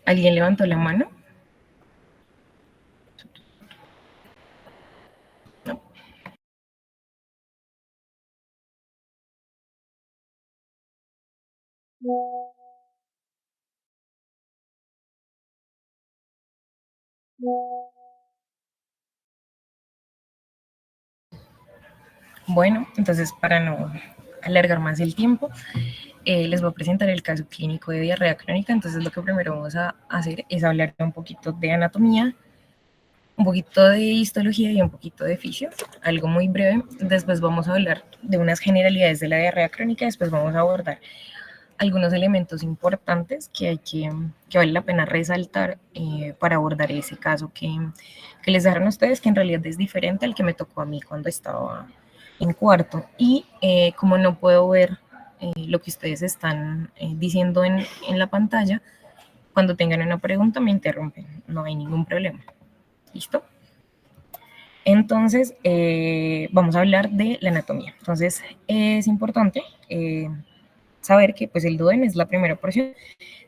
¿Alguien levantó la mano? No. Bueno, entonces para no alargar más el tiempo, les voy a presentar el caso clínico de diarrea crónica. Entonces lo que primero vamos a hacer es hablar un poquito de anatomía, un poquito de histología y un poquito de fisio, algo muy breve. Después vamos a hablar de unas generalidades de la diarrea crónica, después vamos a abordar algunos elementos importantes que vale la pena resaltar para abordar ese caso que les dejaron a ustedes, que en realidad es diferente al que me tocó a mí cuando estaba en cuarto. Y como no puedo ver lo que ustedes están diciendo en la pantalla, cuando tengan una pregunta me interrumpen, no hay ningún problema. ¿Listo? Entonces, vamos a hablar de la anatomía. Entonces, es importante saber que pues, el duodeno es la primera porción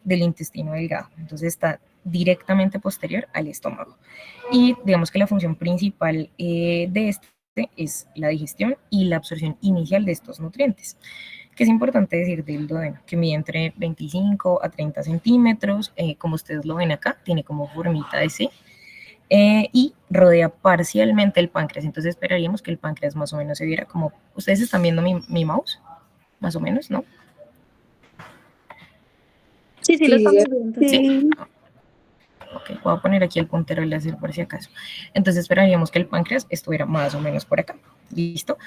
del intestino delgado. Entonces, está directamente posterior al estómago. Y digamos que la función principal de este es la digestión y la absorción inicial de estos nutrientes. Que es importante decir del duodeno, que mide entre 25 a 30 centímetros, como ustedes lo ven acá, tiene como formita de C, y rodea parcialmente el páncreas. Entonces esperaríamos que el páncreas más o menos se viera como, ustedes están viendo mi mouse, más o menos, ¿no? Sí, sí, lo Sí, estamos viendo. Sí. Ok, voy a poner aquí el puntero del láser por si acaso. Entonces esperaríamos que el páncreas estuviera más o menos por acá. ¿Listo?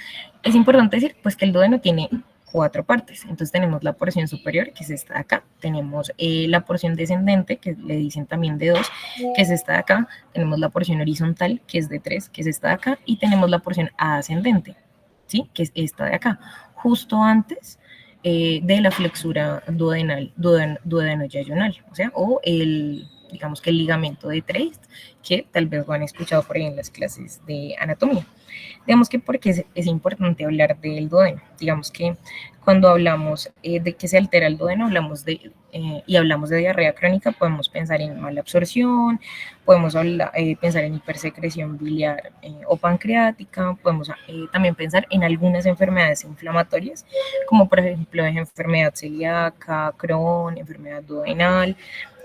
Es importante decir pues que el duodeno tiene 4 partes. Entonces tenemos la porción superior, que es esta de acá. Tenemos la porción descendente, que le dicen también de 2, que es esta de acá. Tenemos la porción horizontal, que es de 3, que es esta de acá. Y tenemos la porción ascendente, ¿sí? Que es esta de acá. Justo antes de la flexura duodenal, duodeno-yayunal, o sea, o digamos que el ligamento de Treitz, que tal vez lo han escuchado por ahí en las clases de anatomía. Digamos que porque es importante hablar del duodeno. Digamos que cuando hablamos de que se altera el duodeno, y hablamos de diarrea crónica, podemos pensar en mala absorción, podemos pensar en hipersecreción biliar o pancreática, podemos también pensar en algunas enfermedades inflamatorias, como por ejemplo enfermedad celíaca, Crohn, enfermedad duodenal,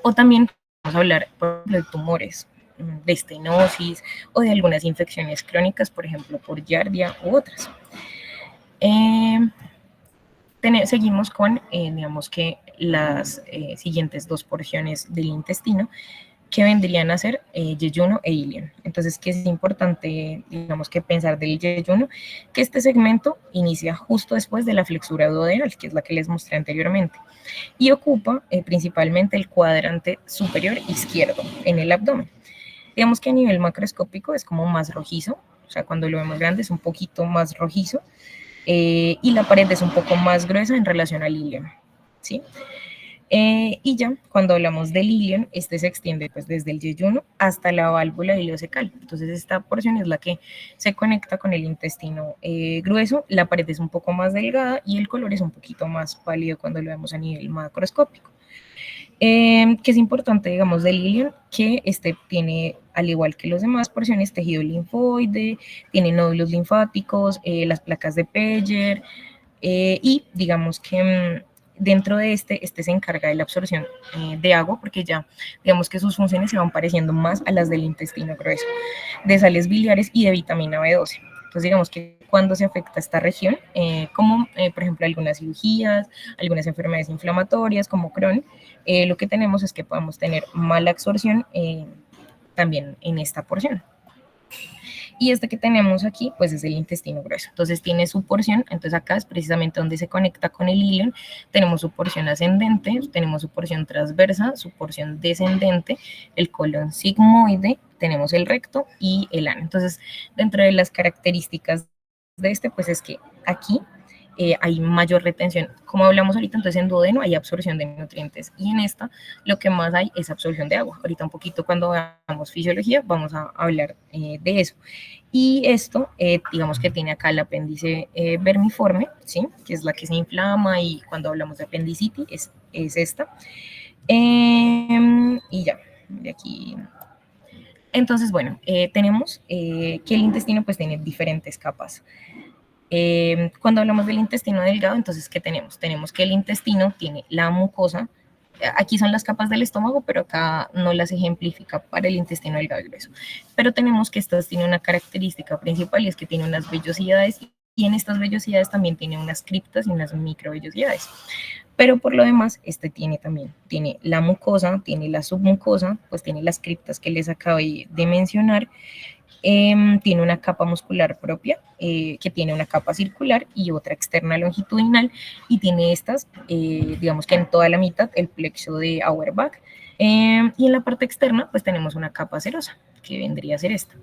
o también podemos hablar, por ejemplo, de tumores, de estenosis o de algunas infecciones crónicas, por ejemplo, por giardia u otras. Seguimos con, digamos que las siguientes 2 porciones del intestino, que vendrían a ser yeyuno e ilion. Entonces, ¿qué es importante, digamos, que pensar del yeyuno? Que este segmento inicia justo después de la flexura duodenal, que es la que les mostré anteriormente, y ocupa principalmente el cuadrante superior izquierdo en el abdomen. Digamos que a nivel macroscópico es como más rojizo, o sea, cuando lo vemos grande es un poquito más rojizo, y la pared es un poco más gruesa en relación al ilion, ¿sí? Y ya, cuando hablamos del ilion, este se extiende pues desde el yeyuno hasta la válvula ileocecal. Entonces esta porción es la que se conecta con el intestino grueso, la pared es un poco más delgada y el color es un poquito más pálido cuando lo vemos a nivel macroscópico. Que es importante, digamos, del ilion, que este tiene, al igual que los demás porciones, tejido linfoide, tiene nódulos linfáticos, las placas de Peyer, y digamos que dentro de este se encarga de la absorción de agua, porque ya digamos que sus funciones se van pareciendo más a las del intestino grueso, de sales biliares y de vitamina B12. Entonces digamos que cuando se afecta esta región, como por ejemplo algunas cirugías, algunas enfermedades inflamatorias como Crohn, lo que tenemos es que podemos tener mala absorción también en esta porción. Y este que tenemos aquí, pues es el intestino grueso. Entonces tiene su porción, entonces acá es precisamente donde se conecta con el ilion. Tenemos su porción ascendente, tenemos su porción transversa, su porción descendente, el colon sigmoide, tenemos el recto y el ano. Entonces, dentro de las características de este, pues es que aquí hay mayor retención. Como hablamos ahorita, entonces en duodeno hay absorción de nutrientes y en esta lo que más hay es absorción de agua. Ahorita un poquito cuando veamos fisiología vamos a hablar de eso. Y esto, digamos que tiene acá el apéndice vermiforme, ¿sí? Que es la que se inflama y cuando hablamos de apendicitis es esta. Y Entonces, bueno, tenemos que el intestino pues tiene diferentes capas. Cuando hablamos del intestino delgado, entonces, ¿qué tenemos? Tenemos que el intestino tiene la mucosa. Aquí son las capas del estómago, pero acá no las ejemplifica para el intestino delgado y grueso. Pero tenemos que estas tienen una característica principal y es que tiene unas vellosidades y en estas vellosidades también tiene unas criptas y unas microvellosidades. Pero por lo demás, este tiene la mucosa, tiene la submucosa, pues tiene las criptas que les acabé de mencionar, tiene una capa muscular propia, que tiene una capa circular y otra externa longitudinal, y tiene estas, digamos que en toda la mitad, el plexo de Auerbach, y en la parte externa, pues tenemos una capa serosa, que vendría a ser esta.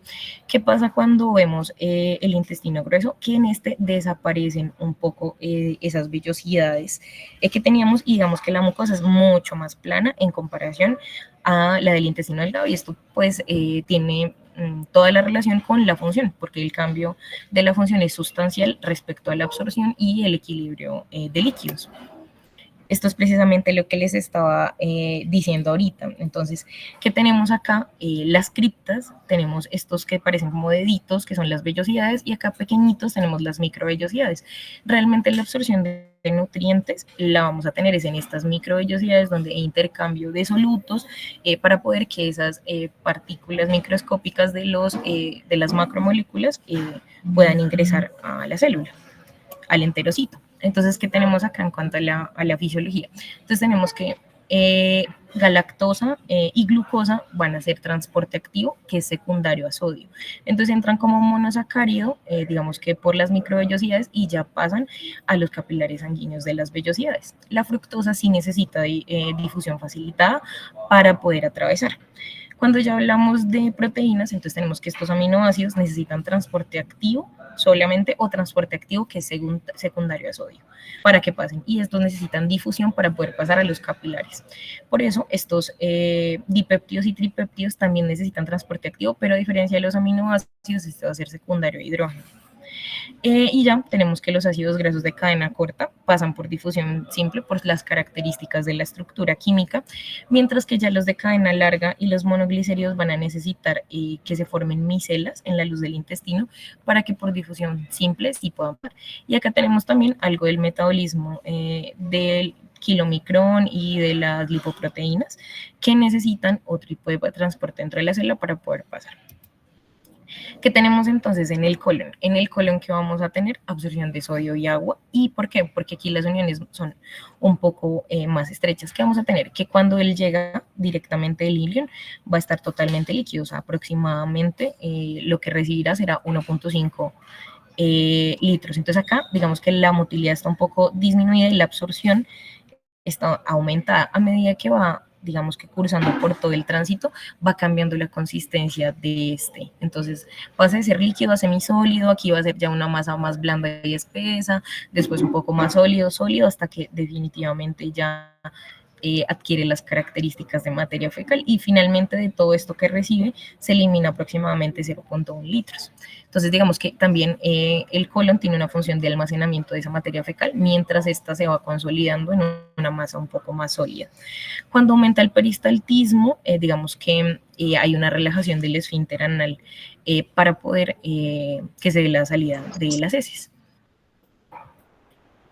¿Qué pasa cuando vemos el intestino grueso? Que en este desaparecen un poco esas vellosidades que teníamos, y digamos que la mucosa es mucho más plana en comparación a la del intestino delgado, y esto pues tiene toda la relación con la función, porque el cambio de la función es sustancial respecto a la absorción y el equilibrio de líquidos. Esto es precisamente lo que les estaba diciendo ahorita. Entonces, ¿qué tenemos acá? Las criptas, tenemos estos que parecen como deditos, que son las vellosidades, y acá pequeñitos tenemos las microvellosidades. Realmente la absorción de nutrientes la vamos a tener es en estas microvellosidades, donde hay intercambio de solutos para poder que esas partículas microscópicas de las macromoléculas puedan ingresar a la célula, al enterocito. Entonces, ¿qué tenemos acá en cuanto a la fisiología? Entonces, tenemos que galactosa y glucosa van a ser transporte activo, que es secundario a sodio. Entonces, entran como monosacárido, digamos que por las microvellosidades, y ya pasan a los capilares sanguíneos de las vellosidades. La fructosa sí necesita difusión facilitada para poder atravesar. Cuando ya hablamos de proteínas, entonces tenemos que estos aminoácidos necesitan transporte activo solamente, o transporte activo que es secundario a sodio, para que pasen. Y estos necesitan difusión para poder pasar a los capilares. Por eso estos dipéptidos y tripéptidos también necesitan transporte activo, pero a diferencia de los aminoácidos, este va a ser secundario a hidrógeno. Y ya tenemos que los ácidos grasos de cadena corta pasan por difusión simple por las características de la estructura química, mientras que ya los de cadena larga y los monoglicéridos van a necesitar que se formen micelas en la luz del intestino para que por difusión simple sí puedan pasar. Y acá tenemos también algo del metabolismo del kilomicrón y de las lipoproteínas, que necesitan otro tipo de transporte dentro de la célula para poder pasar. ¿Qué tenemos entonces en el colon? En el colon, ¿qué vamos a tener? Absorción de sodio y agua. ¿Y por qué? Porque aquí las uniones son un poco más estrechas. ¿Qué vamos a tener? Que cuando él llega directamente del ilion, va a estar totalmente líquido, o sea, aproximadamente lo que recibirá será 1.5 litros. Entonces acá, digamos que la motilidad está un poco disminuida y la absorción está aumentada a medida que va, digamos que cursando por todo el tránsito, va cambiando la consistencia de este. Entonces pasa de ser líquido a semisólido, aquí va a ser ya una masa más blanda y espesa, después un poco más sólido, sólido, hasta que definitivamente ya adquiere las características de materia fecal, y finalmente de todo esto que recibe se elimina aproximadamente 0.1 litros. Entonces digamos que también el colon tiene una función de almacenamiento de esa materia fecal mientras esta se va consolidando en una masa un poco más sólida. Cuando aumenta el peristaltismo, digamos que hay una relajación del esfínter anal para poder que se dé la salida de las heces.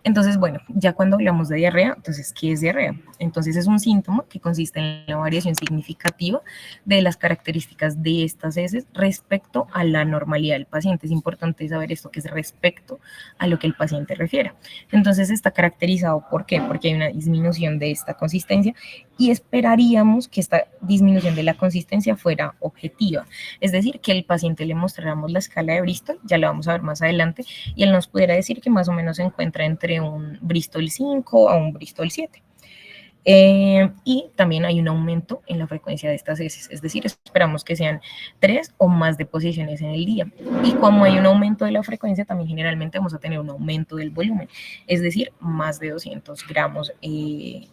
Entonces, bueno, ya cuando hablamos de diarrea, entonces, ¿qué es diarrea? Entonces, es un síntoma que consiste en la variación significativa de las características de estas heces respecto a la normalidad del paciente. Es importante saber esto, que es respecto a lo que el paciente refiere. Entonces, está caracterizado, ¿por qué? Porque hay una disminución de esta consistencia, y esperaríamos que esta disminución de la consistencia fuera objetiva. Es decir, que el paciente le mostráramos la escala de Bristol, ya la vamos a ver más adelante, y él nos pudiera decir que más o menos se encuentra entre un Bristol 5 a un Bristol 7. Y también hay un aumento en la frecuencia de estas heces, es decir, esperamos que sean 3 o más deposiciones en el día. Y como hay un aumento de la frecuencia, también generalmente vamos a tener un aumento del volumen, es decir, más de 200 gramos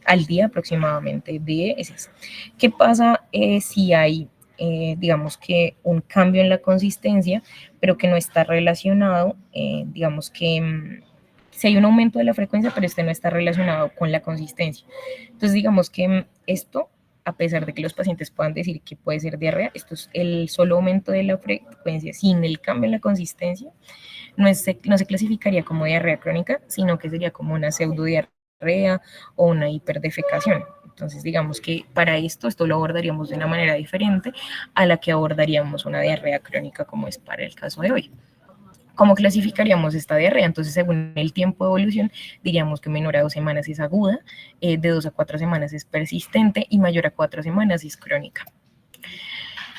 al día aproximadamente de heces. ¿Qué pasa si hay digamos que un cambio en la consistencia, pero que no está relacionado, digamos que si hay un aumento de la frecuencia, pero este no está relacionado con la consistencia? Entonces, digamos que esto a pesar de que los pacientes puedan decir que puede ser diarrea, esto es el solo aumento de la frecuencia sin el cambio en la consistencia, no se clasificaría como diarrea crónica, sino que sería como una pseudodiarrea o una hiperdefecación. Entonces, digamos que para esto lo abordaríamos de una manera diferente a la que abordaríamos una diarrea crónica como es para el caso de hoy. ¿Cómo clasificaríamos esta diarrea? Entonces, según el tiempo de evolución, diríamos que menor a 2 semanas es aguda, de 2 a 4 semanas es persistente y mayor a 4 semanas es crónica.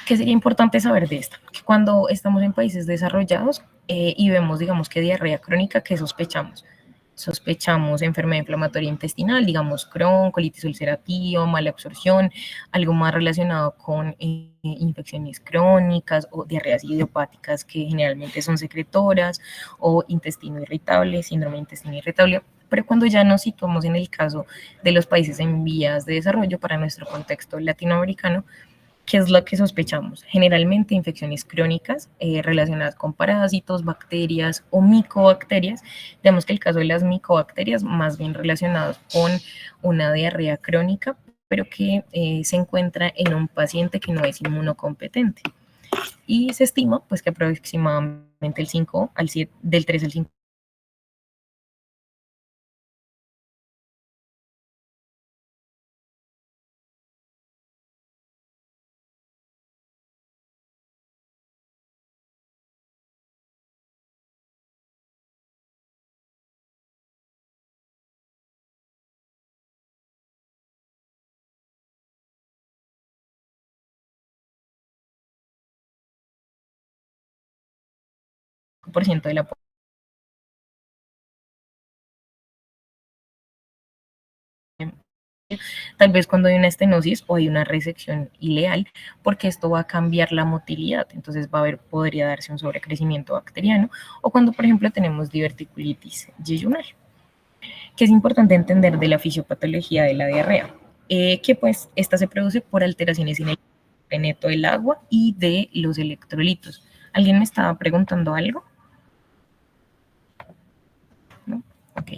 ¿Qué sería importante saber de esto? Que cuando estamos en países desarrollados y vemos, digamos, que diarrea crónica, ¿qué sospechamos? Sospechamos enfermedad inflamatoria intestinal, digamos Crohn, colitis ulcerativa, mala absorción, algo más relacionado con infecciones crónicas o diarreas idiopáticas que generalmente son secretoras o intestino irritable, síndrome de intestino irritable. Pero cuando ya nos situamos en el caso de los países en vías de desarrollo para nuestro contexto latinoamericano, ¿qué es lo que sospechamos? Generalmente infecciones crónicas relacionadas con parásitos, bacterias o micobacterias. Digamos que el caso de las micobacterias, más bien relacionados con una diarrea crónica, pero que se encuentra en un paciente que no es inmunocompetente. Y se estima pues, que aproximadamente el 5 al 7, del 3 al 5% de la población. Tal vez cuando hay una estenosis o hay una resección ileal, porque esto va a cambiar la motilidad, entonces podría darse un sobrecrecimiento bacteriano, o cuando, por ejemplo, tenemos diverticulitis yeyunal. Que es importante entender de la fisiopatología de la diarrea, que pues esta se produce por alteraciones en el neto del agua y de los electrolitos. ¿Alguien me estaba preguntando algo? ¿No? Ok.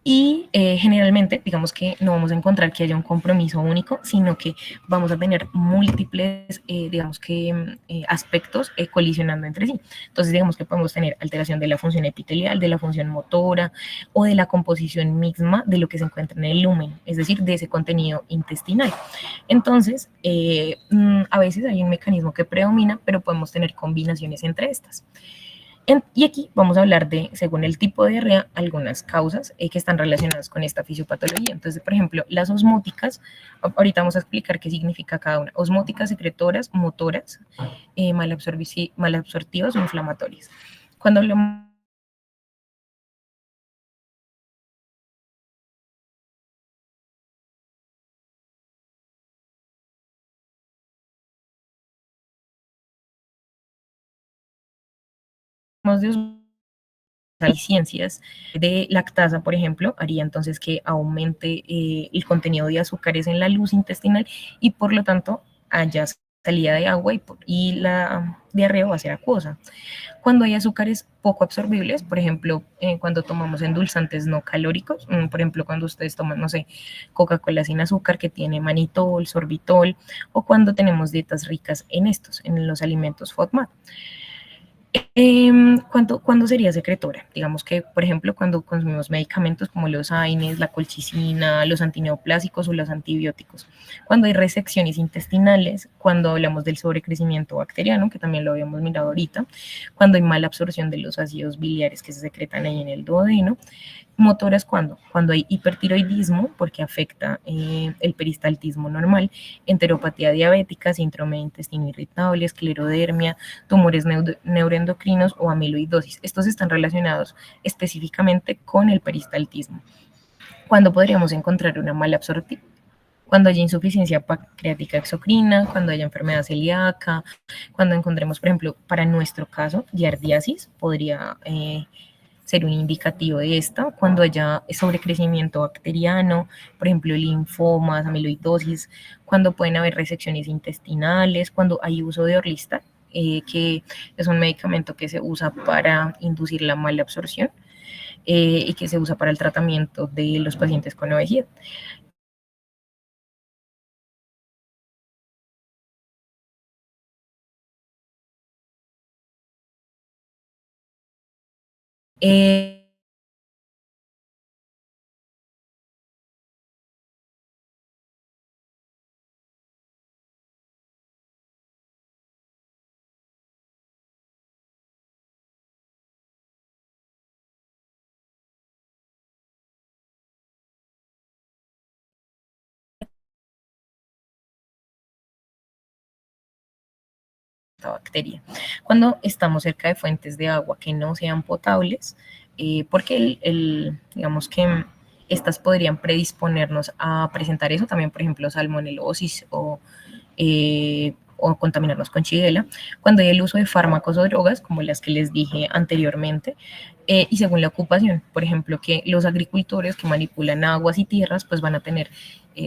Y generalmente, digamos que no vamos a encontrar que haya un compromiso único, sino que vamos a tener múltiples, digamos que, aspectos colisionando entre sí. Entonces, digamos que podemos tener alteración de la función epitelial, de la función motora o de la composición misma de lo que se encuentra en el lumen, es decir, de ese contenido intestinal. Entonces, a veces hay un mecanismo que predomina, pero podemos tener combinaciones entre estas. Y aquí vamos a hablar de, según el tipo de diarrea, algunas causas que están relacionadas con esta fisiopatología. Entonces, por ejemplo, las osmóticas, ahorita vamos a explicar qué significa cada una. Osmóticas, secretoras, motoras, malabsortivas o inflamatorias. Cuando hablamos de deficiencias de lactasa, por ejemplo, haría entonces que aumente el contenido de azúcares en la luz intestinal y por lo tanto haya salida de agua y la diarrea va a ser acuosa. Cuando hay azúcares poco absorbibles, por ejemplo, cuando tomamos endulzantes no calóricos, por ejemplo, cuando ustedes toman, no sé, Coca-Cola sin azúcar que tiene manitol, sorbitol, o cuando tenemos dietas ricas en estos, en los alimentos FODMAP. ¿Cuándo sería secretora? Digamos que, por ejemplo, cuando consumimos medicamentos como los AINES, la colchicina, los antineoplásicos o los antibióticos. Cuando hay resecciones intestinales, cuando hablamos del sobrecrecimiento bacteriano, que también lo habíamos mirado ahorita, cuando hay mala absorción de los ácidos biliares que se secretan ahí en el duodeno. Motoras, cuando hay hipertiroidismo, porque afecta el peristaltismo normal, enteropatía diabética, síndrome de intestino irritable, esclerodermia, tumores neuroendocrinos o amiloidosis. Estos están relacionados específicamente con el peristaltismo. ¿Cuándo podríamos encontrar una mala absorción? Cuando haya insuficiencia pancreática exocrina, cuando haya enfermedad celíaca, cuando encontremos, por ejemplo, para nuestro caso, giardiasis, podría ser un indicativo de esta, cuando haya sobrecrecimiento bacteriano, por ejemplo, linfomas, amiloidosis, cuando pueden haber resecciones intestinales, cuando hay uso de Orlistat, que es un medicamento que se usa para inducir la mala absorción y que se usa para el tratamiento de los pacientes con obesidad. Eh, esta bacteria. Cuando estamos cerca de fuentes de agua que no sean potables, porque digamos que estas podrían predisponernos a presentar eso, también por ejemplo salmonelosis o contaminarnos con Shigella, cuando hay el uso de fármacos o drogas, como las que les dije anteriormente, y según la ocupación, por ejemplo, que los agricultores que manipulan aguas y tierras, pues van a tener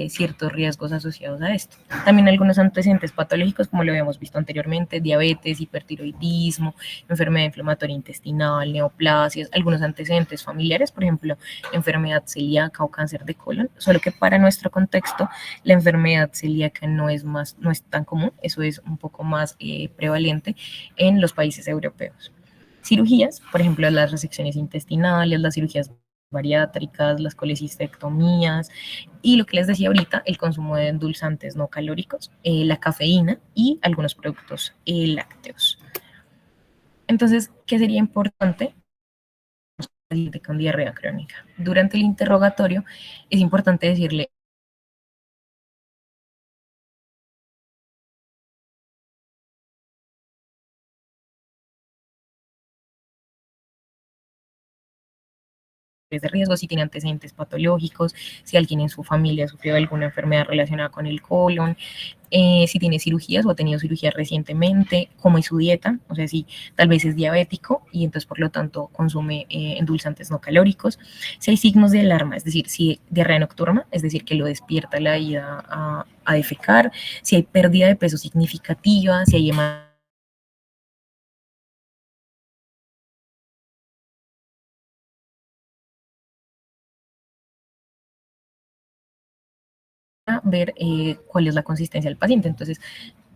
ciertos riesgos asociados a esto. También algunos antecedentes patológicos, como lo habíamos visto anteriormente, diabetes, hipertiroidismo, enfermedad inflamatoria intestinal, neoplasias, algunos antecedentes familiares, por ejemplo, enfermedad celíaca o cáncer de colon, solo que para nuestro contexto la enfermedad celíaca no es tan común, eso es un poco más prevalente en los países europeos. Cirugías, por ejemplo, las resecciones intestinales, las cirugías bariátricas, las colecistectomías y lo que les decía ahorita, el consumo de endulzantes no calóricos, la cafeína y algunos productos lácteos. Entonces, ¿qué sería importante? Con diarrea crónica. Durante el interrogatorio es importante decirle de riesgo, si tiene antecedentes patológicos, si alguien en su familia sufrió alguna enfermedad relacionada con el colon, si tiene cirugías o ha tenido cirugías recientemente, cómo es su dieta, o sea, si tal vez es diabético y entonces por lo tanto consume endulzantes no calóricos, si hay signos de alarma, es decir, si diarrea nocturna, es decir, que lo despierta la ida a defecar, si hay pérdida de peso significativa, si hay ver cuál es la consistencia del paciente. Entonces,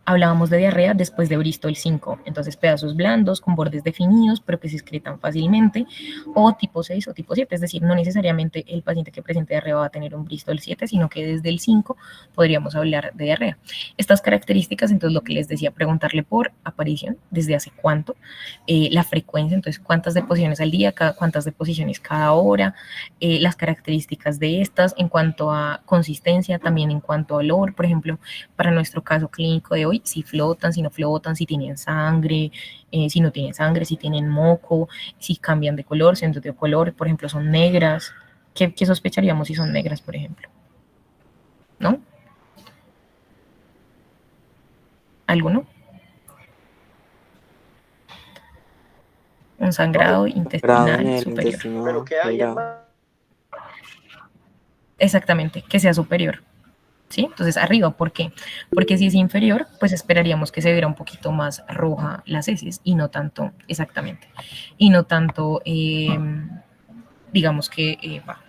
hablábamos de diarrea después de Bristol 5, entonces pedazos blandos con bordes definidos, pero que se excretan fácilmente, o tipo 6 o tipo 7, es decir, no necesariamente el paciente que presente diarrea va a tener un Bristol 7, sino que desde el 5 podríamos hablar de diarrea. Estas características, entonces lo que les decía, preguntarle por aparición, desde hace cuánto, la frecuencia, entonces cuántas deposiciones al día, cuántas deposiciones cada hora, las características de estas en cuanto a consistencia, también en cuanto a olor, por ejemplo, para nuestro caso clínico de hoy, si flotan, si no flotan, si tienen sangre, si no tienen sangre, si tienen moco, si cambian de color, si han de color, por ejemplo, son negras. ¿Qué sospecharíamos si son negras, por ejemplo? ¿No? ¿Alguno? Un sangrado Grado en intestinal el superior. intestino delgado. Exactamente, que sea superior. ¿Sí? Entonces arriba, ¿por qué? Porque si es inferior, pues esperaríamos que se viera un poquito más roja las heces y no tanto, exactamente, y no tanto, digamos que bajo.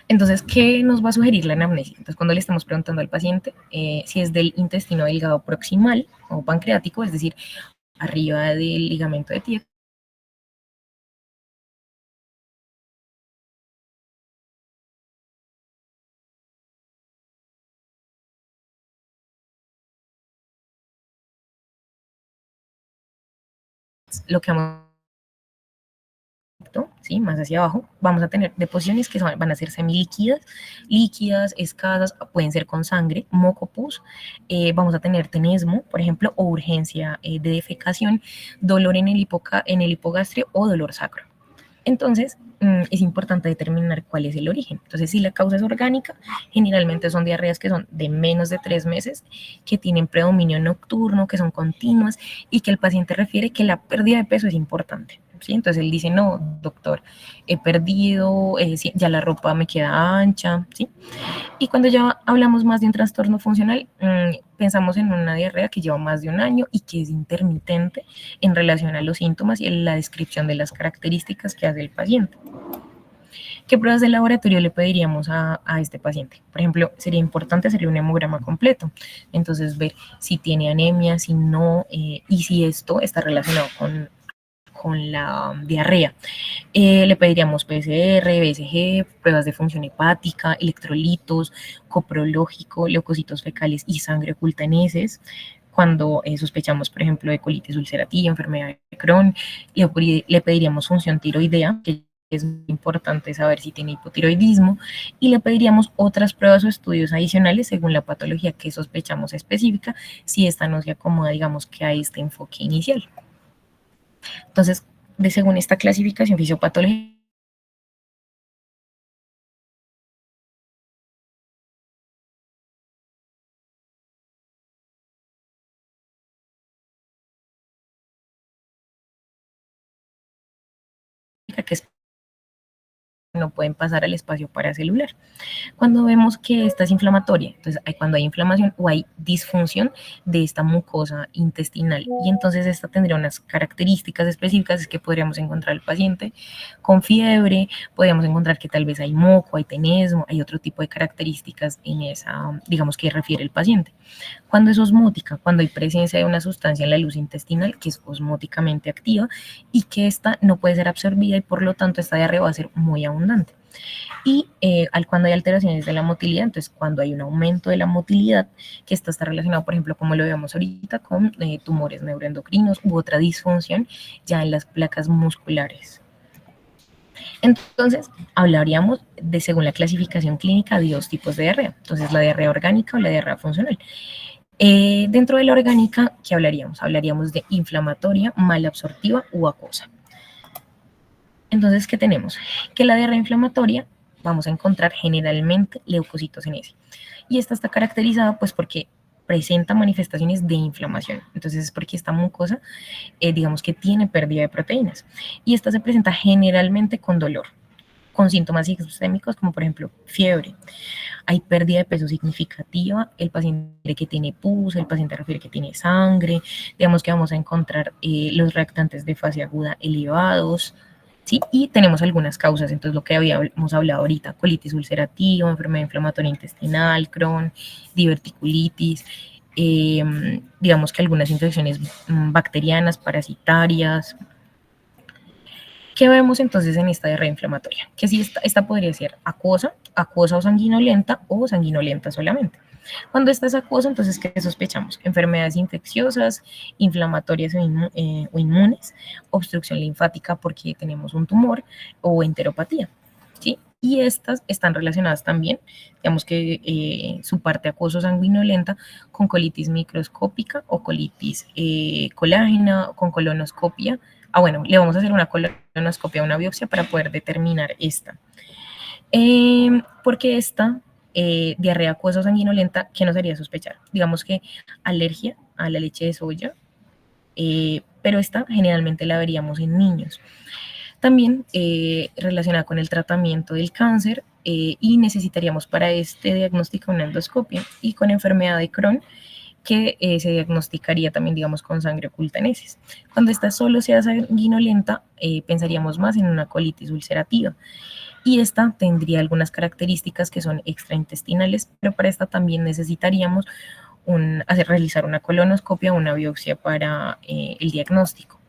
Entonces, ¿qué nos va a sugerir la anamnesis? Entonces, cuando le estamos preguntando al paciente si es del intestino delgado proximal o pancreático, es decir, arriba del ligamento de Tietz, lo que vamos ¿sí? Más hacia abajo, vamos a tener deposiciones que van a ser semilíquidas, líquidas, escasas, pueden ser con sangre, moco pus, vamos a tener tenesmo, por ejemplo, o urgencia de defecación, dolor en el hipogastrio o dolor sacro. Entonces, es importante determinar cuál es el origen. Entonces, si la causa es orgánica, generalmente son diarreas que son de menos de 3 meses, que tienen predominio nocturno, que son continuas y que el paciente refiere que la pérdida de peso es importante. ¿Sí? Entonces él dice, no, doctor, he perdido, sí, ya la ropa me queda ancha, ¿sí? Y cuando ya hablamos más de un trastorno funcional, pensamos en una diarrea que lleva más de un año y que es intermitente en relación a los síntomas y en la descripción de las características que hace el paciente. ¿Qué pruebas de laboratorio le pediríamos a este paciente? Por ejemplo, sería importante hacerle un hemograma completo, entonces ver si tiene anemia, si no, y si esto está relacionado con la diarrea. Le pediríamos PCR, BCG, pruebas de función hepática, electrolitos, coprológico, leucocitos fecales y sangre oculta en heces. Cuando sospechamos, por ejemplo, de colitis ulcerativa, enfermedad de Crohn, le pediríamos función tiroidea, que es muy importante saber si tiene hipotiroidismo, y le pediríamos otras pruebas o estudios adicionales según la patología que sospechamos específica, si esta no se acomoda, digamos, que a este enfoque inicial. Entonces, según esta clasificación fisiopatológica, que es, no pueden pasar al espacio paracelular. Cuando vemos que esta es inflamatoria, entonces cuando hay inflamación o hay disfunción de esta mucosa intestinal, y entonces esta tendría unas características específicas que podríamos encontrar al paciente con fiebre, podríamos encontrar que tal vez hay moco, hay tenesmo, hay otro tipo de características en esa, digamos, que refiere el paciente. Cuando es osmótica, cuando hay presencia de una sustancia en la luz intestinal que es osmóticamente activa y que esta no puede ser absorbida y por lo tanto esta diarrea va a ser muy abundante. Y cuando hay alteraciones de la motilidad, entonces cuando hay un aumento de la motilidad, que esto está relacionado, por ejemplo, como lo vemos ahorita, con tumores neuroendocrinos u otra disfunción ya en las placas musculares. Entonces, hablaríamos de, según la clasificación clínica, de dos tipos de diarrea. Entonces, la diarrea orgánica o la diarrea funcional. Dentro de la orgánica, ¿qué hablaríamos? Hablaríamos de inflamatoria, malabsortiva o acuosa. Entonces, ¿qué tenemos? Que la diarrea inflamatoria vamos a encontrar generalmente leucocitos en ese. Y esta está caracterizada pues porque presenta manifestaciones de inflamación. Entonces es porque esta mucosa, digamos que tiene pérdida de proteínas. Y esta se presenta generalmente con dolor, con síntomas sistémicos como por ejemplo fiebre. Hay pérdida de peso significativa, el paciente que tiene pus, el paciente refiere que tiene sangre, digamos que vamos a encontrar los reactantes de fase aguda elevados, ¿sí? Y tenemos algunas causas, entonces lo que habíamos hablado ahorita, colitis ulcerativa, enfermedad inflamatoria intestinal, Crohn, diverticulitis, digamos que algunas infecciones bacterianas, parasitarias. ¿Qué vemos entonces en esta diarrea inflamatoria? Que si esta podría ser acuosa o sanguinolenta o sanguinolenta solamente. Cuando esta es acuosa, entonces, ¿qué sospechamos? Enfermedades infecciosas, inflamatorias o inmunes, obstrucción linfática porque tenemos un tumor o enteropatía, ¿sí? Y estas están relacionadas también, digamos que su parte acuoso sanguinolenta con colitis microscópica o colitis colágena, con colonoscopia. Bueno, le vamos a hacer una colonoscopia, una biopsia para poder determinar esta. Porque esta diarrea acuosa sanguinolenta, ¿qué nos haría sospechar? Digamos que alergia a la leche de soya, pero esta generalmente la veríamos en niños. También relacionada con el tratamiento del cáncer y necesitaríamos para este diagnóstico una endoscopia y con enfermedad de Crohn que se diagnosticaría también, digamos, con sangre oculta en heces. Cuando esta solo sea sanguinolenta, pensaríamos más en una colitis ulcerativa. Y esta tendría algunas características que son extraintestinales, pero para esta también necesitaríamos realizar una colonoscopia o una biopsia para el diagnóstico.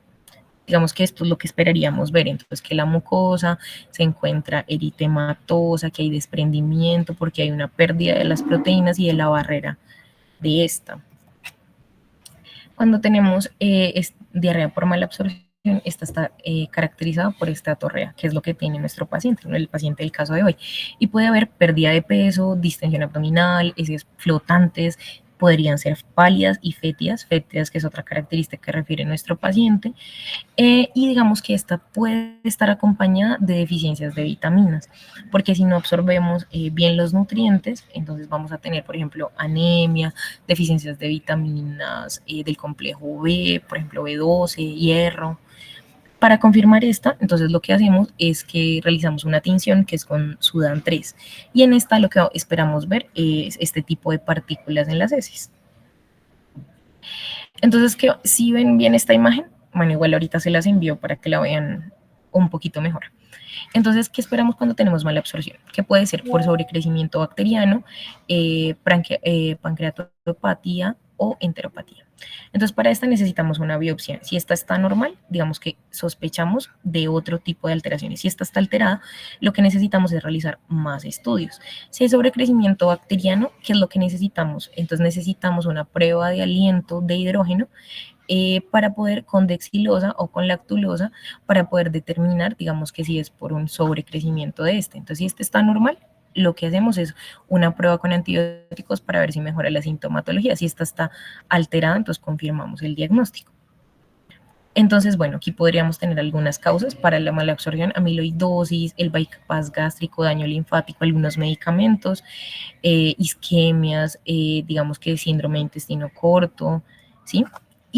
Digamos que esto es lo que esperaríamos ver, entonces que la mucosa se encuentra eritematosa, que hay desprendimiento porque hay una pérdida de las proteínas y de la barrera de esta. Cuando tenemos diarrea por mala absorción, esta está caracterizada por esta atorrea, que es lo que tiene nuestro paciente, el paciente del caso de hoy. Y puede haber pérdida de peso, distensión abdominal, heces flotantes, podrían ser pálidas y fétidas que es otra característica que refiere nuestro paciente, y digamos que esta puede estar acompañada de deficiencias de vitaminas, porque si no absorbemos bien los nutrientes, entonces vamos a tener, por ejemplo, anemia, deficiencias de vitaminas del complejo B, por ejemplo, B12, hierro. Para confirmar esta, entonces lo que hacemos es que realizamos una tinción que es con Sudan 3 y en esta lo que esperamos ver es este tipo de partículas en las heces. Entonces, que si ven bien esta imagen, bueno, igual ahorita se las envío para que la vean un poquito mejor. Entonces, ¿qué esperamos cuando tenemos mala absorción? Que puede ser por sobrecrecimiento bacteriano, pancreatopatía, o enteropatía. Entonces, para esta necesitamos una biopsia. Si esta está normal, digamos que sospechamos de otro tipo de alteraciones. Si esta está alterada, lo que necesitamos es realizar más estudios. Si hay sobrecrecimiento bacteriano, ¿qué es lo que necesitamos? Entonces necesitamos una prueba de aliento de hidrógeno para poder con dexilosa o con lactulosa para poder determinar, digamos que si es por un sobrecrecimiento de este. Entonces, si este está normal, lo que hacemos es una prueba con antibióticos para ver si mejora la sintomatología. Si esta está alterada, entonces confirmamos el diagnóstico. Entonces, bueno, aquí podríamos tener algunas causas para la mala absorción: amiloidosis, el bypass gástrico, daño linfático, algunos medicamentos, isquemias, digamos que síndrome de intestino corto, ¿sí?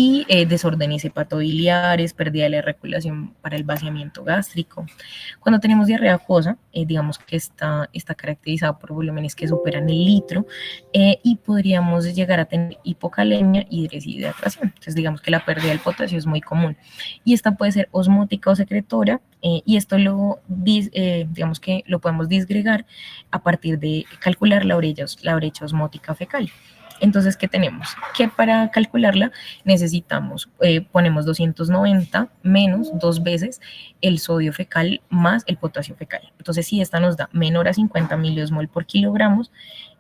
Y desórdenes hepatobiliares, pérdida de la regulación para el vaciamiento gástrico. Cuando tenemos diarrea acuosa, digamos que está caracterizada por volúmenes que superan el litro y podríamos llegar a tener hipocalemia y deshidratación. Entonces, digamos que la pérdida del potasio es muy común. Y esta puede ser osmótica o secretora, y esto digamos que lo podemos disgregar a partir de calcular la brecha osmótica fecal. Entonces, ¿qué tenemos? Que para calcularla necesitamos, ponemos 290 menos 2 veces el sodio fecal más el potasio fecal. Entonces, si esta nos da menor a 50 miliosmol por kilogramos,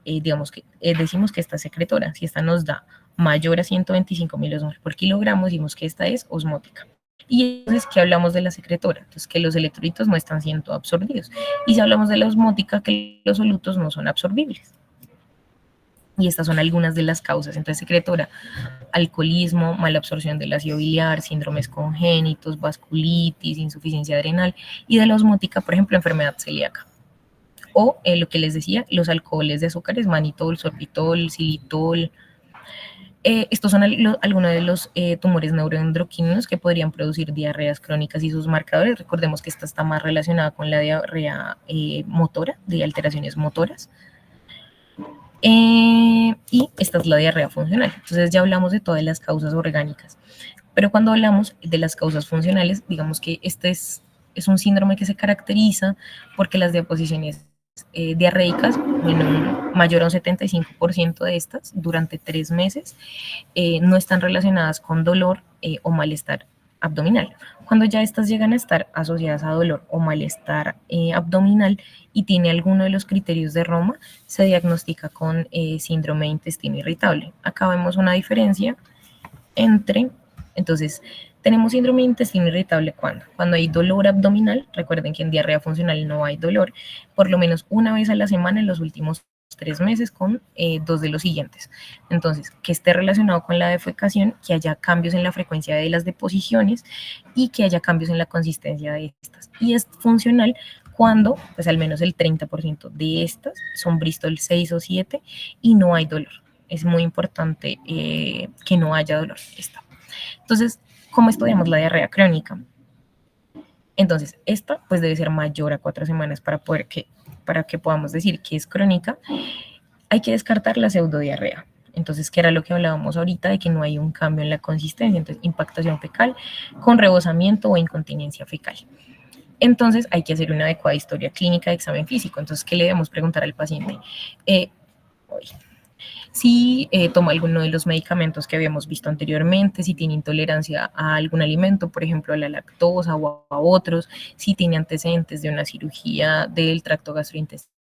digamos que decimos que esta es secretora. Si esta nos da mayor a 125 miliosmol por kilogramo, decimos que esta es osmótica. Y entonces, ¿qué hablamos de la secretora? Entonces, que los electrolitos no están siendo absorbidos. Y si hablamos de la osmótica, que los solutos no son absorbibles. Y estas son algunas de las causas. Entonces, secretora: alcoholismo, mala absorción del ácido biliar, síndromes congénitos, vasculitis, insuficiencia adrenal, y de la osmótica, por ejemplo, enfermedad celíaca. O lo que les decía, los alcoholes de azúcares, manitol, sorbitol, xilitol. Estos son algunos de los tumores neuroendocrinos que podrían producir diarreas crónicas y sus marcadores. Recordemos que esta está más relacionada con la diarrea motora, de alteraciones motoras. Y esta es la diarrea funcional. Entonces ya hablamos de todas las causas orgánicas. Pero cuando hablamos de las causas funcionales, digamos que este es un síndrome que se caracteriza porque las deposiciones diarreicas, bueno, mayor a un 75% de estas durante 3 meses, no están relacionadas con dolor o malestar abdominal. Cuando ya estas llegan a estar asociadas a dolor o malestar abdominal y tiene alguno de los criterios de Roma, se diagnostica con síndrome de intestino irritable. Acá vemos una diferencia entre, entonces, tenemos síndrome de intestino irritable cuando hay dolor abdominal. Recuerden que en diarrea funcional no hay dolor, por lo menos una vez a la semana en los últimos 3 meses, con 2 de los siguientes. Entonces, que esté relacionado con la defecación, que haya cambios en la frecuencia de las deposiciones y que haya cambios en la consistencia de estas. Y es funcional cuando, pues al menos el 30% de estas son Bristol 6 o 7 y no hay dolor. Es muy importante que no haya dolor. Entonces, ¿cómo estudiamos la diarrea crónica? Entonces, esta pues debe ser mayor a 4 semanas para que podamos decir que es crónica. Hay que descartar la pseudodiarrea. Entonces, ¿qué era lo que hablábamos ahorita? De que no hay un cambio en la consistencia. Entonces, impactación fecal con rebosamiento o incontinencia fecal. Entonces, hay que hacer una adecuada historia clínica de examen físico. Entonces, ¿qué le debemos preguntar al paciente? Si toma alguno de los medicamentos que habíamos visto anteriormente, si tiene intolerancia a algún alimento, por ejemplo a la lactosa o a otros, si tiene antecedentes de una cirugía del tracto gastrointestinal.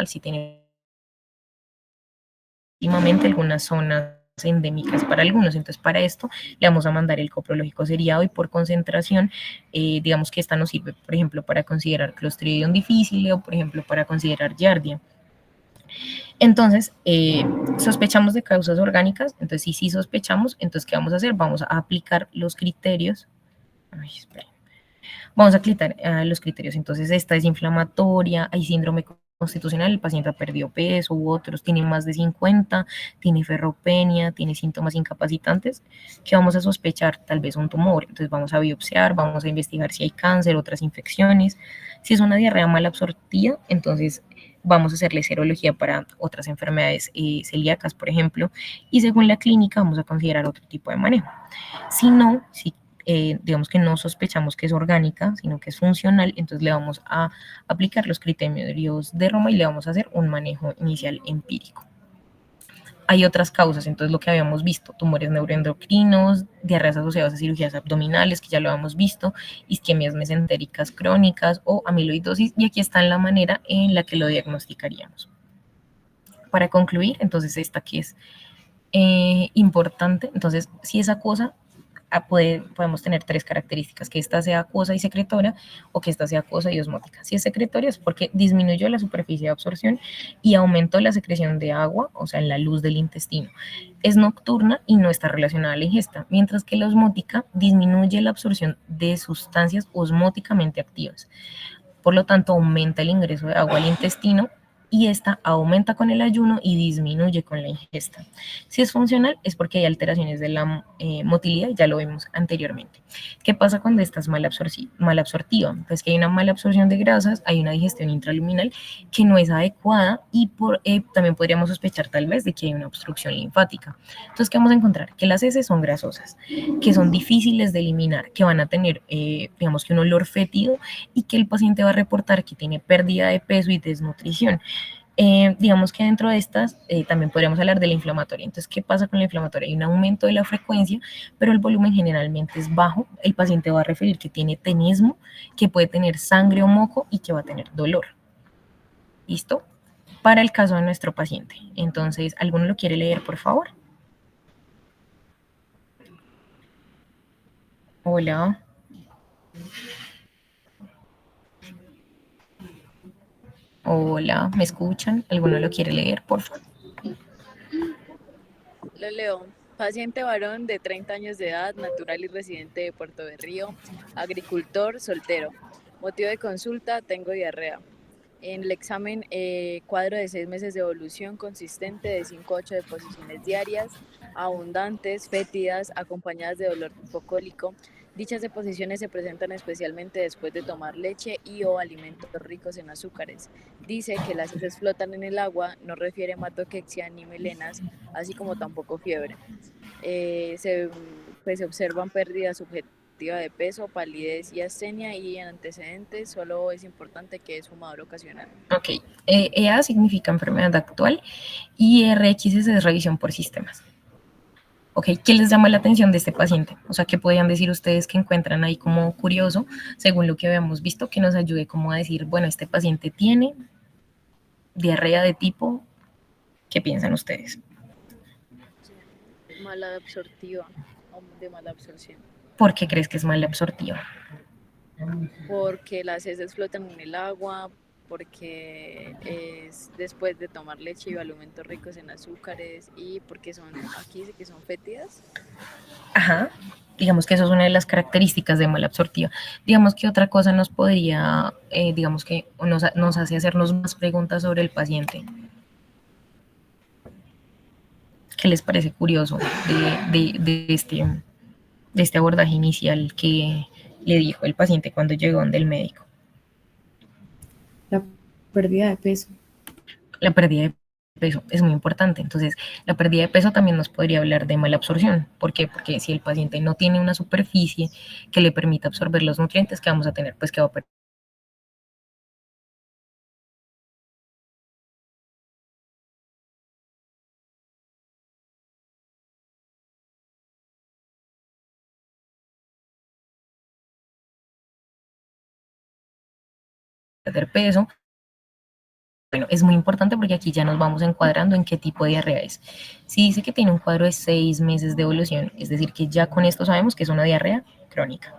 Si tiene últimamente algunas zonas endémicas para algunos. Entonces, para esto le vamos a mandar el coprológico seriado y por concentración, digamos que esta nos sirve, por ejemplo, para considerar Clostridium difficile o, por ejemplo, para considerar Giardia. Entonces, sospechamos de causas orgánicas. Entonces, si sí sospechamos, entonces, ¿qué vamos a hacer? Vamos a aplicar los criterios. Vamos a aplicar los criterios. Entonces, esta es inflamatoria, hay síndrome constitucional, el paciente perdió peso u otros, tiene más de 50, tiene ferropenia, tiene síntomas incapacitantes, que vamos a sospechar tal vez un tumor. Entonces vamos a biopsiar, vamos a investigar si hay cáncer, otras infecciones. Si es una diarrea mal absortida, entonces vamos a hacerle serología para otras enfermedades celíacas, por ejemplo, y según la clínica vamos a considerar otro tipo de manejo. Si no, si digamos que no sospechamos que es orgánica, sino que es funcional, entonces le vamos a aplicar los criterios de Roma y le vamos a hacer un manejo inicial empírico. Hay otras causas, entonces lo que habíamos visto, tumores neuroendocrinos, diarreas asociadas a cirugías abdominales, que ya lo habíamos visto, isquemias mesentéricas crónicas o amiloidosis, y aquí está la manera en la que lo diagnosticaríamos. Para concluir, entonces esta que es importante, entonces si esa cosa podemos tener tres características, que esta sea acuosa y secretora o que esta sea acuosa y osmótica. Si es secretoria es porque disminuyó la superficie de absorción y aumentó la secreción de agua, o sea, la luz del intestino. Es nocturna y no está relacionada a la ingesta, mientras que la osmótica disminuye la absorción de sustancias osmóticamente activas. Por lo tanto, aumenta el ingreso de agua al intestino y esta aumenta con el ayuno y disminuye con la ingesta. Si es funcional es porque hay alteraciones de la motilidad, ya lo vimos anteriormente. ¿Qué pasa cuando esta es mal absortiva? Pues que hay una mala absorción de grasas, hay una digestión intraluminal que no es adecuada y también podríamos sospechar tal vez de que hay una obstrucción linfática. Entonces, ¿qué vamos a encontrar? Que las heces son grasosas, que son difíciles de eliminar, que van a tener, digamos que un olor fétido y que el paciente va a reportar que tiene pérdida de peso y desnutrición. Digamos que dentro de estas también podríamos hablar de la inflamatoria. Entonces, ¿qué pasa con la inflamatoria? Hay un aumento de la frecuencia, pero el volumen generalmente es bajo. El paciente va a referir que tiene tenismo, que puede tener sangre o moco y que va a tener dolor. ¿Listo? Para el caso de nuestro paciente. Entonces, ¿alguno lo quiere leer, por favor? Hola. Hola, ¿me escuchan? ¿Alguno lo quiere leer, por favor? Lo leo. Paciente varón de 30 años de edad, natural y residente de Puerto Berrío, agricultor, soltero. Motivo de consulta, tengo diarrea. En el examen, cuadro de 6 meses de evolución consistente de 5 a 8 deposiciones diarias, abundantes, fétidas, acompañadas de dolor hipocólico. Dichas deposiciones se presentan especialmente después de tomar leche y o alimentos ricos en azúcares. Dice que las heces flotan en el agua, no refiere hematoquexia ni melenas, así como tampoco fiebre. Se observan pérdidas subjetivas de peso, palidez y astenia, y en antecedentes solo es importante que es fumador ocasional. Ok, EA significa enfermedad actual y RX es revisión por sistemas. Ok, ¿qué les llama la atención de este paciente? O sea, ¿qué podrían decir ustedes que encuentran ahí como curioso, según lo que habíamos visto, que nos ayude como a decir, bueno, este paciente tiene diarrea de tipo, ¿qué piensan ustedes? Mala absortiva o de mala absorción. ¿Por qué crees que es mal absortiva? Porque las heces flotan en el agua, porque es después de tomar leche y alimentos ricos en azúcares, y porque son, aquí dice que son fétidas. Ajá, digamos que eso es una de las características de mal absortiva. Digamos que otra cosa nos podría, digamos que nos hace hacernos más preguntas sobre el paciente. ¿Qué les parece curioso de este abordaje inicial que le dijo el paciente cuando llegó donde el médico? La pérdida de peso. La pérdida de peso es muy importante. Entonces, la pérdida de peso también nos podría hablar de mala absorción. ¿Por qué? Porque si el paciente no tiene una superficie que le permita absorber los nutrientes que vamos a tener, pues que va a perder peso. Bueno, es muy importante porque aquí ya nos vamos encuadrando en qué tipo de diarrea es. Si dice que tiene un cuadro de 6 meses de evolución, es decir, que ya con esto sabemos que es una diarrea crónica.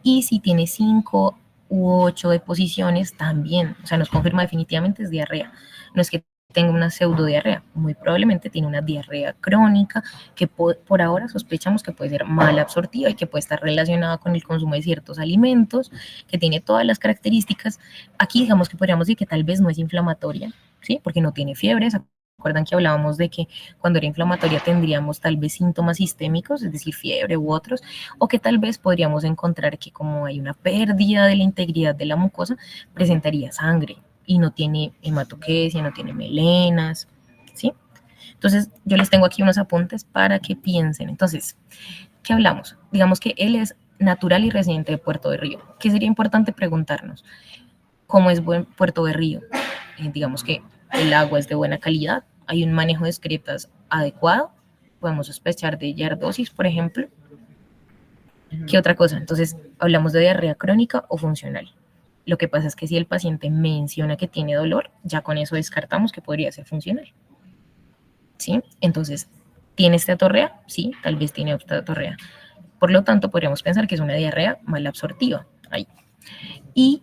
Y si tiene 5 u 8 deposiciones, también, o sea, nos confirma definitivamente es diarrea. No es que tenga una pseudodiarrea, muy probablemente tiene una diarrea crónica que por ahora sospechamos que puede ser mal absortiva y que puede estar relacionada con el consumo de ciertos alimentos, que tiene todas las características. Aquí digamos que podríamos decir que tal vez no es inflamatoria, ¿sí? Porque no tiene fiebre. ¿Se acuerdan que hablábamos de que cuando era inflamatoria tendríamos tal vez síntomas sistémicos, es decir, fiebre u otros, o que tal vez podríamos encontrar que como hay una pérdida de la integridad de la mucosa, presentaría sangre. y no tiene hematoquesia, no tiene melenas, ¿sí? Entonces, yo les tengo aquí unos apuntes para que piensen. Entonces, ¿qué hablamos? Digamos que él es natural y residente de Puerto de Río. ¿Qué sería importante preguntarnos? ¿Cómo es buen Puerto de Río? Digamos que el agua es de buena calidad, hay un manejo de excretas adecuado, podemos sospechar de yardosis, por ejemplo. ¿Qué otra cosa? Entonces, hablamos de diarrea crónica o funcional. Lo que pasa es que si el paciente menciona que tiene dolor, ya con eso descartamos que podría ser funcional. ¿Sí? Entonces, ¿tiene esteatorrea? Sí, tal vez tiene esteatorrea. Por lo tanto, podríamos pensar que es una diarrea mal absortiva. Ahí. Y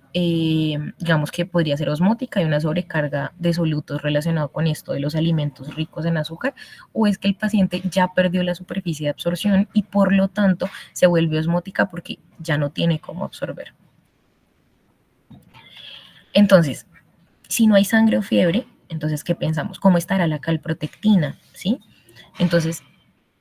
digamos que podría ser osmótica y una sobrecarga de solutos relacionado con esto de los alimentos ricos en azúcar, o es que el paciente ya perdió la superficie de absorción y por lo tanto se vuelve osmótica porque ya no tiene cómo absorber. Entonces, si no hay sangre o fiebre, entonces, ¿qué pensamos? ¿Cómo estará la calprotectina? ¿Sí? Entonces,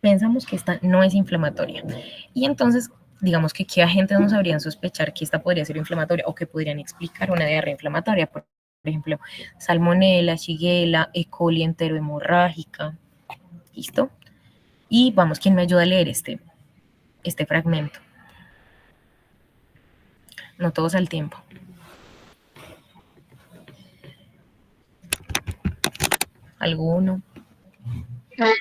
pensamos que esta no es inflamatoria. Y entonces, digamos que qué agentes nos habrían sospechar que esta podría ser inflamatoria o que podrían explicar una diarrea inflamatoria. Por ejemplo, salmonela, shigella, E. coli enterohemorrágica. ¿Listo? Y vamos, ¿quién me ayuda a leer este fragmento? No todos al tiempo. ¿Alguno?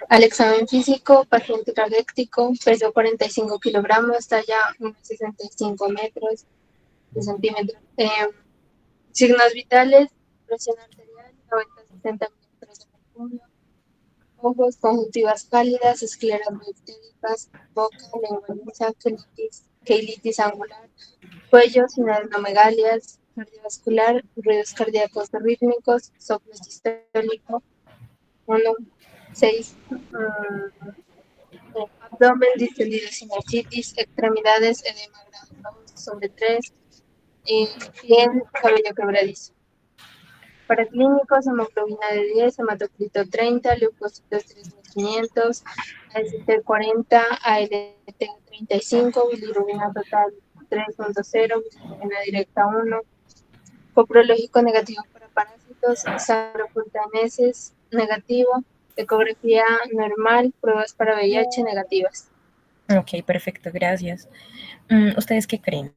Al examen físico, paciente cardíaco, peso 45 kilogramos, talla 1,65 metros de centímetros. Signos vitales, presión arterial, 90-60 milímetros de mercurio, ojos, conjuntivas pálidas, escleras bactéricas, boca, lengua lisa, queilitis angular, cuello, sin adenomegalias, cardiovascular, ruidos cardíacos rítmicos, soplo sistólico, 1,6. Abdomen distendido sin ascitis, extremidades, edema grado 2/3, piel, cabello quebradizo. Para clínicos, hemoglobina de 10, hematocrito 30, leucocitos 3500, AST 40, ALT 35, bilirrubina total 3.0, bilirrubina directa 1, coprológico negativo para parásitos, saprofontanesis negativo, ecografía normal, pruebas para VIH negativas. Ok, perfecto, gracias. ¿Ustedes qué creen?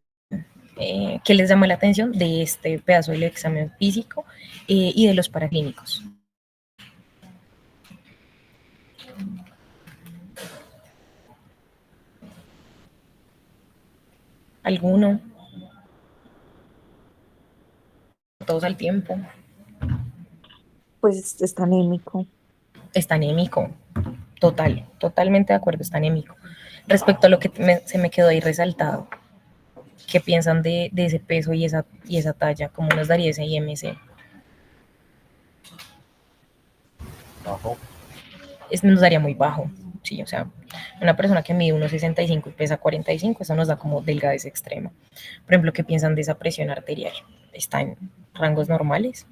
¿Qué les llama la atención de este pedazo del examen físico y de los paraclínicos? ¿Alguno? ¿Todos al tiempo? Pues está anémico. Está anémico. Totalmente de acuerdo, está anémico. Respecto a lo que se me quedó ahí resaltado, ¿qué piensan de ese peso y esa talla? ¿Cómo nos daría ese IMC? Bajo. Nos daría muy bajo, sí, o sea, una persona que mide 1,65 y pesa 45, eso nos da como delgadez extrema. Por ejemplo, ¿qué piensan de esa presión arterial? ¿Está en rangos normales?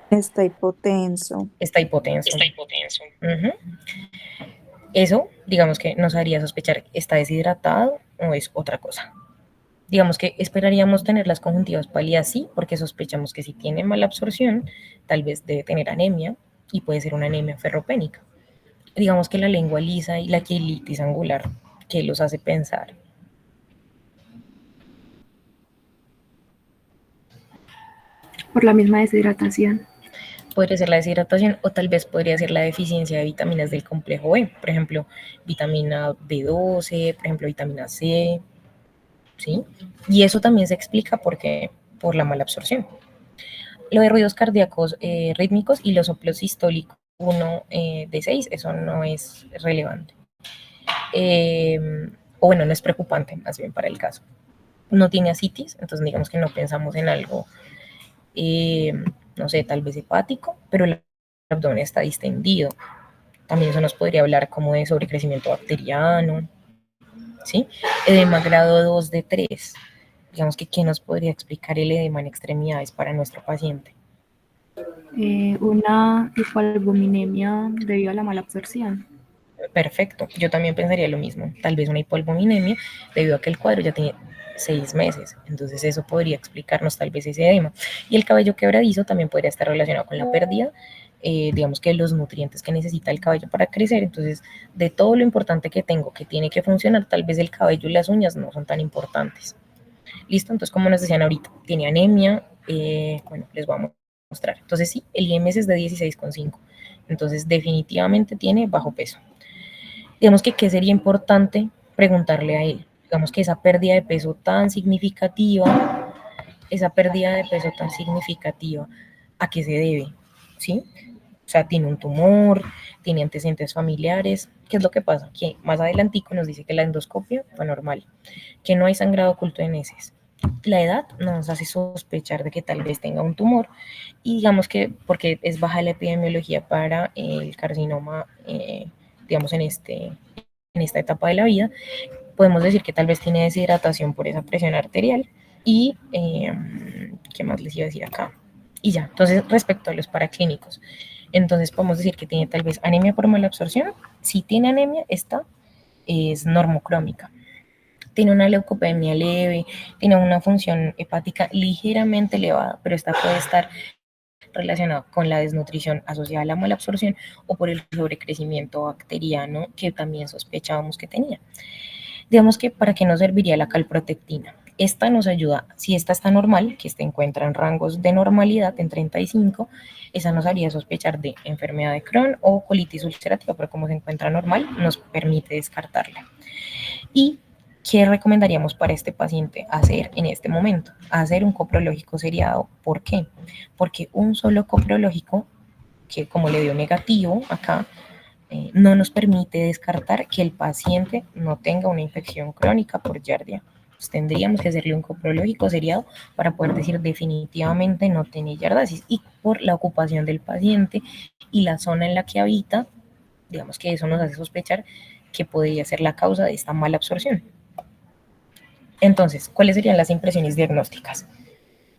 Está hipotenso. Está hipotenso. Uh-huh. Eso, digamos que nos haría sospechar, ¿está deshidratado o es otra cosa? Digamos que esperaríamos tener las conjuntivas pálidas, sí, porque sospechamos que si tiene mala absorción, tal vez debe tener anemia y puede ser una anemia ferropénica. Digamos que la lengua lisa y la quilitis angular, ¿qué los hace pensar? Por la misma deshidratación. Podría ser la deshidratación o tal vez podría ser la deficiencia de vitaminas del complejo B, por ejemplo, vitamina B12, por ejemplo, vitamina C, ¿sí? Y eso también se explica por la mala absorción. Lo de ruidos cardíacos rítmicos y los soplos sistólicos 1 de 6, eso no es relevante. O bueno, no es preocupante más bien para el caso. No tiene ascitis, entonces digamos que no pensamos en algo, no sé, tal vez hepático, pero el abdomen está distendido. También eso nos podría hablar como de sobrecrecimiento bacteriano, ¿sí? Edema grado 2 de 3. Digamos que ¿qué nos podría explicar el edema en extremidades para nuestro paciente? Una hipoalbuminemia debido a la mala absorción. Perfecto, yo también pensaría lo mismo, tal vez una hipoalbuminemia debido a que el cuadro ya 6 meses. Entonces eso podría explicarnos tal vez ese edema. Y el cabello quebradizo también podría estar relacionado con la pérdida, digamos que los nutrientes que necesita el cabello para crecer. Entonces, de todo lo importante que tengo, que tiene que funcionar, tal vez el cabello y las uñas no son tan importantes. ¿Listo? Entonces, como nos decían ahorita, tiene anemia, bueno, les voy a mostrar. Entonces, sí, el IMS es de 16,5. Entonces, definitivamente tiene bajo peso. Digamos que, ¿qué sería importante preguntarle a él? Digamos que esa pérdida de peso tan significativa, ¿a qué se debe? ¿Sí? O sea, tiene un tumor, tiene antecedentes familiares. ¿Qué es lo que pasa? Que más adelantico nos dice que la endoscopia fue normal, que no hay sangrado oculto de heces. La edad nos hace sospechar de que tal vez tenga un tumor y digamos que porque es baja la epidemiología para el carcinoma, digamos en esta etapa de la vida, podemos decir que tal vez tiene deshidratación por esa presión arterial y, ¿qué más les iba a decir acá? Y ya, entonces respecto a los paraclínicos, entonces podemos decir que tiene tal vez anemia por malabsorción. Si tiene anemia, esta es normocrómica. Tiene una leucopenia leve, tiene una función hepática ligeramente elevada, pero esta puede estar relacionada con la desnutrición asociada a la malabsorción o por el sobrecrecimiento bacteriano que también sospechábamos que tenía. Digamos que para qué nos serviría la calprotectina. Esta nos ayuda, si esta está normal, que se encuentra en rangos de normalidad en 35, esa nos haría sospechar de enfermedad de Crohn o colitis ulcerativa, pero como se encuentra normal, nos permite descartarla. ¿Y qué recomendaríamos para este paciente hacer en este momento? Hacer un coprológico seriado. ¿Por qué? Porque un solo coprológico, que como le dio negativo acá, no nos permite descartar que el paciente no tenga una infección crónica por Giardia. Pues tendríamos que hacerle un coprológico seriado para poder decir definitivamente no tiene yardasis, y por la ocupación del paciente y la zona en la que habita, digamos que eso nos hace sospechar que podría ser la causa de esta mala absorción. Entonces, ¿cuáles serían las impresiones diagnósticas?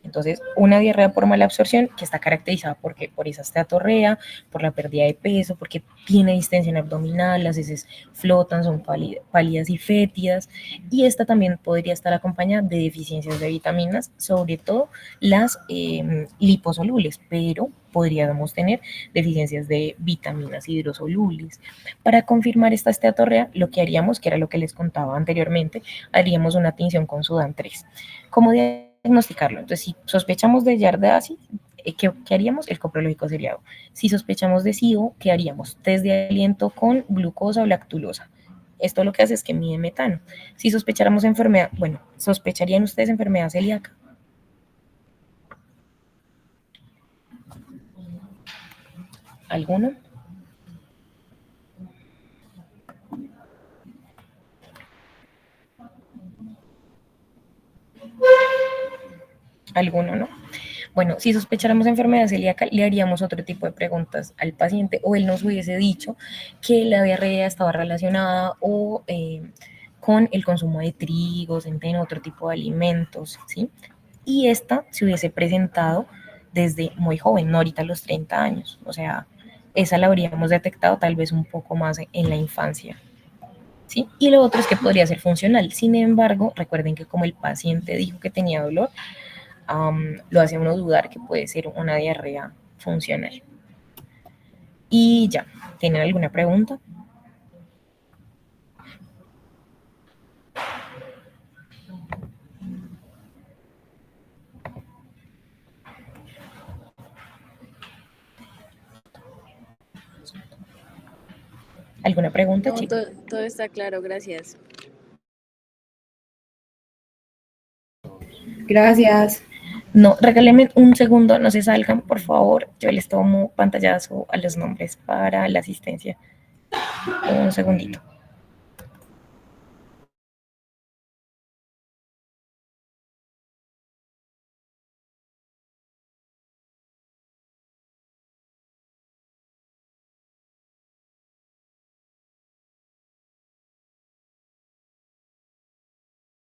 Entonces, una diarrea por mala absorción que está caracterizada por esa esteatorrea, por la pérdida de peso, porque tiene distensión abdominal, las heces flotan, son pálidas y fétidas, y esta también podría estar acompañada de deficiencias de vitaminas, sobre todo las liposolubles, pero podríamos tener deficiencias de vitaminas hidrosolubles. Para confirmar esta esteatorrea, lo que haríamos, que era lo que les contaba anteriormente, haríamos una tinción con Sudan 3. ¿Cómo diagnosticarlo? Entonces, si sospechamos de yardasis, ¿qué haríamos? El coprológico seriado. Si sospechamos de SIBO, ¿qué haríamos? Test de aliento con glucosa o lactulosa. Esto lo que hace es que mide metano. Si sospecháramos enfermedad, bueno, ¿sospecharían ustedes enfermedad celíaca? ¿Alguno? ¿Alguno, no? Bueno, si sospecháramos enfermedad celíaca, le haríamos otro tipo de preguntas al paciente, o él nos hubiese dicho que la diarrea estaba relacionada o con el consumo de trigo, centeno, otro tipo de alimentos, ¿sí? Y esta se hubiese presentado desde muy joven, no ahorita a los 30 años, o sea, esa la habríamos detectado tal vez un poco más en la infancia, ¿sí? Y lo otro es que podría ser funcional. Sin embargo, recuerden que como el paciente dijo que tenía dolor, lo hace a uno dudar que puede ser una diarrea funcional. Y ya, ¿tienen alguna pregunta? ¿Alguna pregunta, No, chicos? todo está claro, gracias. Gracias. No, regálenme un segundo, no se salgan, por favor. Yo les tomo pantallazo a los nombres para la asistencia. Un segundito.